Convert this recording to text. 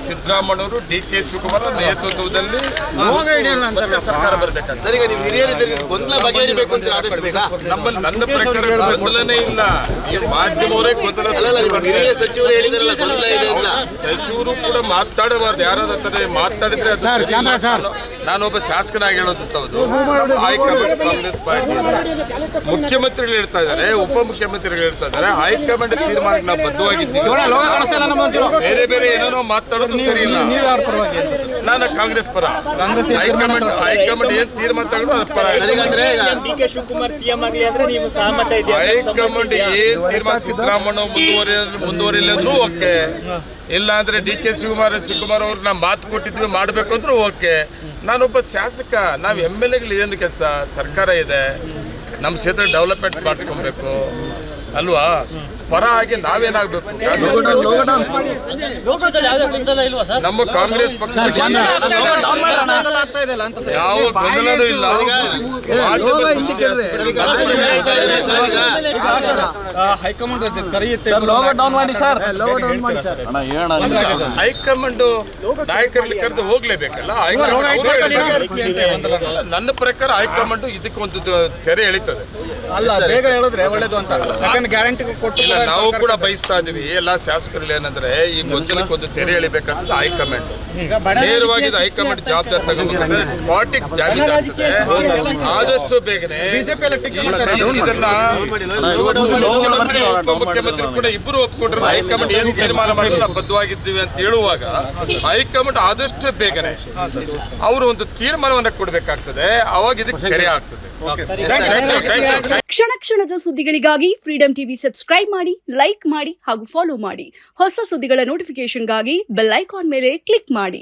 ಸಿದ್ದರಾಮಯ್ಯವರು DK Shivakumar ನೇತೃತ್ವದಲ್ಲಿ ಸರ್ಕಾರ ಬರಬೇಕಾಗ್ತದೆ. ನಮ್ಮಲ್ಲಿ ನನ್ನ ಪ್ರಕಾರ ಗೊಂದಲನೇ ಇಲ್ಲ. ಈ ಮಾಧ್ಯಮವರೇ ಗೊಂದಲ ಸಚಿವರು ಕೂಡ ಮಾತಾಡಬಾರ್ದು. ಯಾರಾದ್ರೆ ಮಾತಾಡಿದ್ರೆ ನಾನೊಬ್ಬ ಶಾಸಕನಾಗಿ ಹೇಳೋದು ಹೈಕಮಾಂಡ್ ಕಾಂಗ್ರೆಸ್ ಪಾರ್ಟಿ ಮುಖ್ಯಮಂತ್ರಿಗಳು ಹೇಳ್ತಾ ಇದ್ದಾರೆ, ಉಪಮುಖ್ಯಮಂತ್ರಿಗಳು ಹೇಳ್ತಾ ಇದ್ದಾರೆ, ಹೈಕಮಾಂಡ್ ತೀರ್ಮಾನಕ್ಕೆ ನಾವು ಬದ್ಧವಾಗಿದ್ದೀವಿ. ಬೇರೆ ಬೇರೆ ಏನೇನೋ ಮಾತಾಡೋದು ಸರಿ ಇಲ್ಲ. ನಾನು ಕಾಂಗ್ರೆಸ್ ಪರ. ಹೈಕಮಾಂಡ್ ಏನ್ ತೀರ್ಮಾನ ತಗೊಂಡು ಅದ್ರ ಪರ. DK ಶಿವಕುಮಾರ್ ಸಿಎಂ ಆಗಲಿ ಅಂದ್ರೆ ನೀವು ಸಹಮತ ಇದೆಯಾ? ಹೈಕಮಾಂಡ್ ಏನ್ ತೀರ್ಮಾನ ಸಿದ್ದರಾಮಯ್ಯ ಮುಂದುವರಿಲಿ ಅಂದ್ರೂ ಓಕೆ, ಇಲ್ಲ ಅಂದ್ರೆ DK ಶಿವಕುಮಾರ್ ಅವ್ರು ನಾವು ಮಾತು ಕೊಟ್ಟಿದ್ವಿ ಮಾಡಬೇಕು ಅಂದ್ರೂ ಓಕೆ. ನಾನೊಬ್ಬ ಶಾಸಕ. ನಾವು MLAಗಳು ಏನು ಕೆಲಸ? ಸರ್ಕಾರ ಇದೆ, ನಮ್ಮ ಕ್ಷೇತ್ರ ಡೆವಲಪ್ಮೆಂಟ್ ಮಾಡಿಸ್ಕೊಬೇಕು ಅಲ್ವಾ? ಪರ ಆಗಿ ನಾವೇನಾಗಬೇಕು? ನಮ್ಮ ಕಾಂಗ್ರೆಸ್ ಪಕ್ಷ ಯಾವ ಗೊಂದಲನೂ ಇಲ್ಲ. ಹೈಕಮಾಂಡ್ ನಾಯಕರಲ್ಲಿ ಕರೆದು ಹೋಗ್ಲೇಬೇಕಲ್ಲ. ನನ್ನ ಪ್ರಕಾರ ಹೈಕಮಾಂಡ್ ಇದಕ್ಕೊಂದು ತೆರೆ ಎಳಿತದೆ. ಬೇಗ ಹೇಳಿದ್ರೆ ಒಳ್ಳೇದು ಅಂತ. ಗ್ಯಾರಂಟಿ ಕೊಟ್ಟು ನಾವು ಕೂಡ ಬಯಸ್ತಾ ಇದೀವಿ ಎಲ್ಲ ಶಾಸಕರಲ್ಲಿ. ಏನಂದ್ರೆ ಈ ಗೊಂದಲಕ್ಕೊಂದು ತೆರೆ ಎಳಿಬೇಕಂತದ್ದು ಹೈಕಮಾಂಡ್. ನೇರವಾಗಿ ಹೈಕಮಾಂಡ್ ಜವಾಬ್ದಾರಿ ತಗೊಂಡ್ರೆ ಪಾರ್ಟಿ ಡ್ಯಾಮೇಜ್ ಆಗ್ತದೆ. ಆದಷ್ಟು ಬೇಗನೆ ಇದನ್ನ ಉಪಮುಖ್ಯಮಂತ್ರಿ ಕೂಡ ಇಬ್ಬರು ಒಪ್ಕೊಂಡ್ರೆ ಹೈಕಮಾಂಡ್ ಏನು ತೀರ್ಮಾನ ಮಾಡಿದ್ರೆ ನಾವು ಬದ್ಧವಾಗಿದ್ದೀವಿ ಅಂತ ಹೇಳುವಾಗ ಹೈಕಮಾಂಡ್ ಆದಷ್ಟು ಬೇಗನೆ ಅವರು ಒಂದು ತೀರ್ಮಾನವನ್ನು ಕೊಡಬೇಕಾಗ್ತದೆ. ಅವಾಗ ಇದಕ್ಕೆ ತೆರೆ ಆಗ್ತದೆ. ಕ್ಷಣ ಕ್ಷಣದ ಸುದ್ದಿಗಳಿಗಾಗಿ ಫ್ರೀಡಂ ಟಿವಿ ಸಬ್ಸ್ಕ್ರೈಬ್ ಮಾಡಿ, ಲೈಕ್ ಮಾಡಿ ಹಾಗೂ ಫಾಲೋ ಮಾಡಿ. ಹೊಸ ಸುದ್ದಿಗಳ ನೋಟಿಫಿಕೇಶನ್ಗಾಗಿ ಬೆಲ್ ಐಕಾನ್ ಮೇಲೆ ಕ್ಲಿಕ್ ಮಾಡಿ.